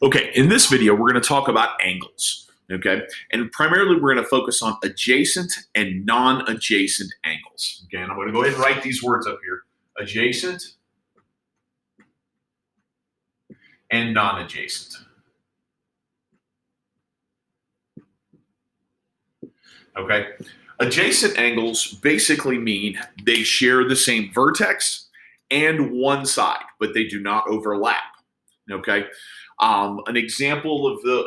Okay, in this video, we're going to talk about angles, okay? And primarily, we're going to focus on adjacent and non-adjacent angles, okay? And I'm going to go ahead and write these words up here. Adjacent and non-adjacent. Okay? Adjacent angles basically mean they share the same vertex and one side, but they do not overlap, okay? An example of the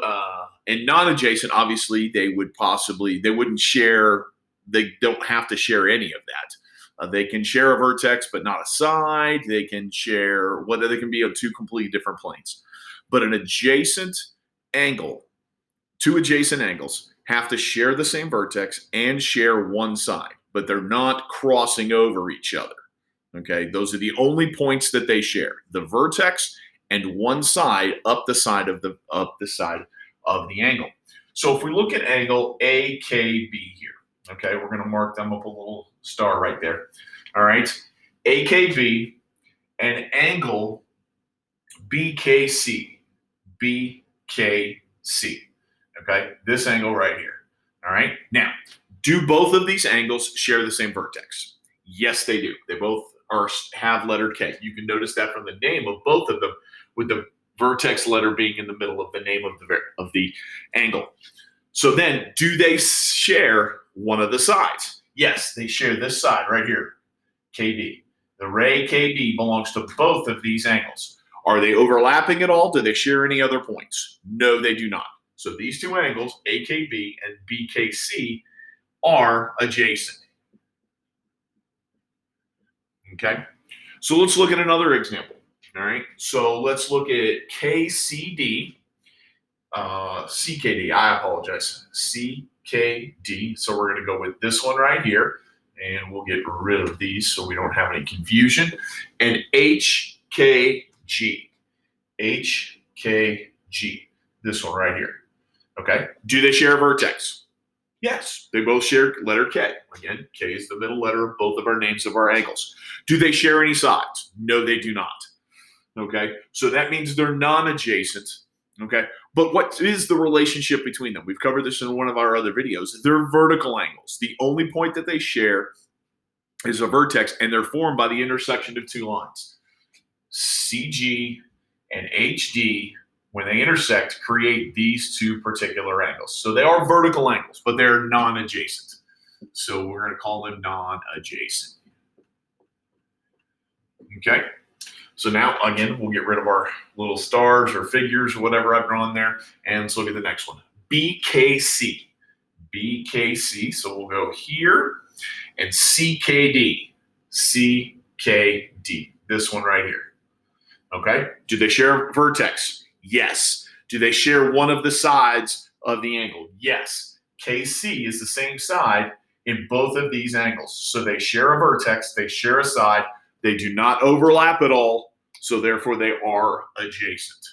and non-adjacent, obviously, they wouldn't share. They don't have to share any of that. They can share a vertex, but not a side. They can share whether they can be on two completely different planes. But an adjacent angle, two adjacent angles have to share the same vertex and share one side, but they're not crossing over each other. Okay, those are the only points that they share: the vertex and one side up the side of the angle. So if we look at angle AKB here, okay, we're going to mark them up a little star right there. All right, AKB and angle BKC, BKC. Okay, this angle right here. All right, now do both of these angles share the same vertex? Yes, they do. They both have letter K. You can notice that from the name of both of them, with the vertex letter being in the middle of the name of the angle. So then, do they share one of the sides? Yes, they share this side right here, KB. The ray KB belongs to both of these angles. Are they overlapping at all? Do they share any other points? No, they do not. So these two angles, AKB and BKC, are adjacent. Okay, so let's look at another example. All right, so let's look at KCD, CKD, I apologize, CKD. So we're going to go with this one right here, and we'll get rid of these so we don't have any confusion. And HKG, HKG, this one right here. Okay, do they share a vertex? Yes, they both share letter K. Again, K is the middle letter of both of our names of our angles. Do they share any sides? No, they do not. Okay, so that means they're non-adjacent. Okay, but what is the relationship between them? We've covered this in one of our other videos. They're vertical angles. The only point that they share is a vertex, and they're formed by the intersection of two lines. CG and HD, when they intersect, create these two particular angles. So they are vertical angles, but they're non-adjacent. So we're going to call them non-adjacent. Okay. So now, again, we'll get rid of our little stars or figures or whatever I've drawn there. And let's look at the next one. BKC. BKC. So we'll go here. And CKD. CKD. This one right here. Okay. Do they share a vertex? Yes. Do they share one of the sides of the angle? Yes. KC is the same side in both of these angles. So they share a vertex, they share a side, they do not overlap at all, so therefore they are adjacent.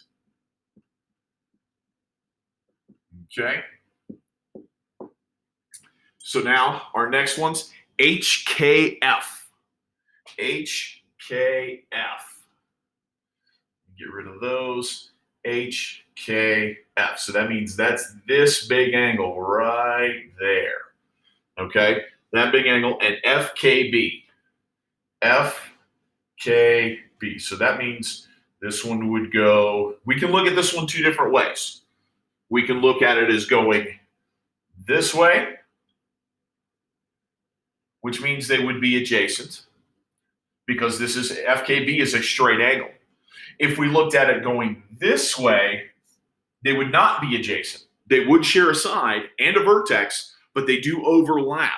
Okay. So now our next one's HKF. HKF. Get rid of those. HKF. So that means that's this big angle right there. Okay, that big angle. And FKB. FKB. So that means this one would go, we can look at this one two different ways. We can look at it as going this way, which means they would be adjacent, because this is FKB is a straight angle. If we looked at it going this way, they would not be adjacent. They would share a side and a vertex, but they do overlap.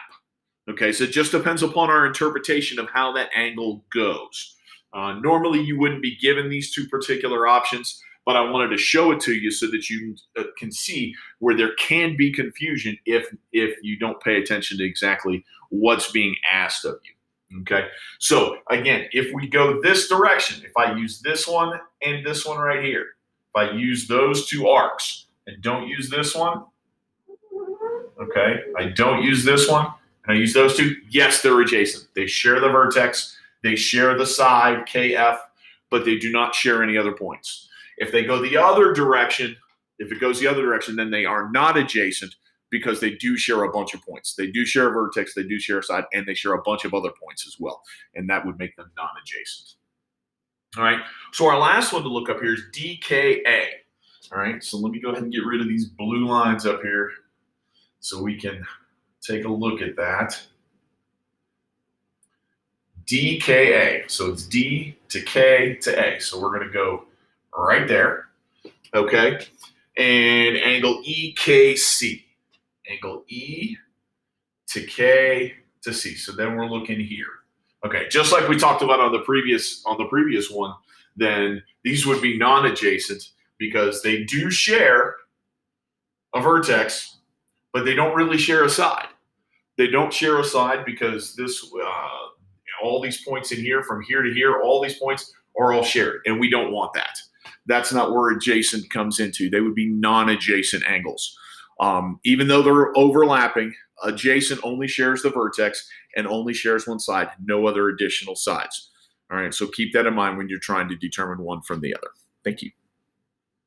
Okay, so it just depends upon our interpretation of how that angle goes. Normally, you wouldn't be given these two particular options, but I wanted to show it to you so that you can see where there can be confusion if you don't pay attention to exactly what's being asked of you. Okay, so again, if we go this direction, if I use this one and this one right here, if I use those two arcs and don't use this one, okay, I don't use this one, and I use those two, yes, they're adjacent. They share the vertex, they share the side, KF, but they do not share any other points. If they go the other direction, if it goes the other direction, then they are not adjacent because they do share a bunch of points. They do share a vertex, they do share a side, and they share a bunch of other points as well. And that would make them non-adjacent. All right. So our last one to look up here is DKA. All right. So let me go ahead and get rid of these blue lines up here so we can take a look at that. DKA. So it's D to K to A. So we're going to go right there. Okay. And angle EKC. Angle E to K to C. So then we're looking here. Okay, just like we talked about on the previous one, then these would be non-adjacent because they do share a vertex, but they don't really share a side. They don't share a side because this all these points in here, from here to here, all these points are all shared, and we don't want that. That's not where adjacent comes into. They would be non-adjacent angles. Even though they're overlapping, adjacent only shares the vertex and only shares one side, no other additional sides. All right, so keep that in mind when you're trying to determine one from the other. Thank you.